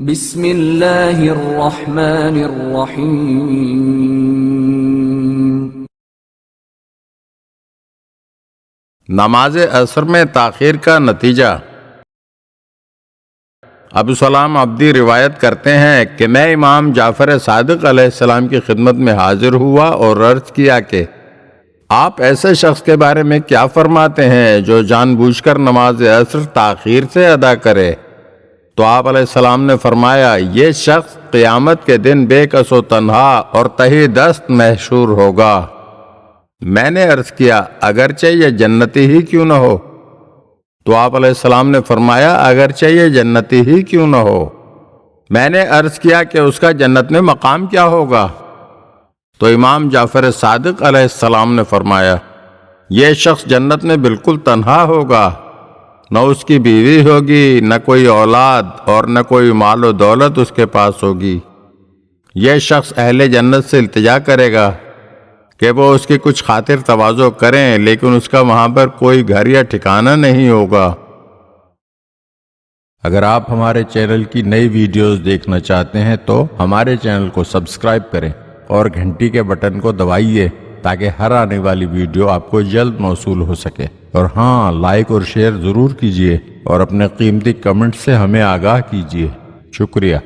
بسم اللہ الرحمن الرحیم۔ نماز عصر میں تاخیر کا نتیجہ۔ ابو سلام عبدی روایت کرتے ہیں کہ میں امام جعفر صادق علیہ السلام کی خدمت میں حاضر ہوا اور عرض کیا کہ آپ ایسے شخص کے بارے میں کیا فرماتے ہیں جو جان بوجھ کر نماز عصر تاخیر سے ادا کرے؟ تو آپ علیہ السلام نے فرمایا، یہ شخص قیامت کے دن بے کس و تنہا اور تہی دست محشور ہوگا۔ میں نے عرض کیا، اگرچہ یہ جنتی ہی کیوں نہ ہو؟ تو آپ علیہ السلام نے فرمایا، اگرچہ یہ جنتی ہی کیوں نہ ہو؟ میں نے عرض کیا کہ اس کا جنت میں مقام کیا ہوگا؟ تو امام جعفر صادق علیہ السلام نے فرمایا، یہ شخص جنت میں بالکل تنہا ہوگا، نہ اس کی بیوی ہوگی، نہ کوئی اولاد، اور نہ کوئی مال و دولت اس کے پاس ہوگی۔ یہ شخص اہل جنت سے التجا کرے گا کہ وہ اس کی کچھ خاطر تواضع کریں، لیکن اس کا وہاں پر کوئی گھر یا ٹھکانہ نہیں ہوگا۔ اگر آپ ہمارے چینل کی نئی ویڈیوز دیکھنا چاہتے ہیں تو ہمارے چینل کو سبسکرائب کریں اور گھنٹی کے بٹن کو دبائیے تاکہ ہر آنے والی ویڈیو آپ کو جلد موصول ہو سکے۔ اور ہاں، لائک اور شیئر ضرور کیجیے اور اپنے قیمتی کمنٹ سے ہمیں آگاہ کیجیے۔ شکریہ۔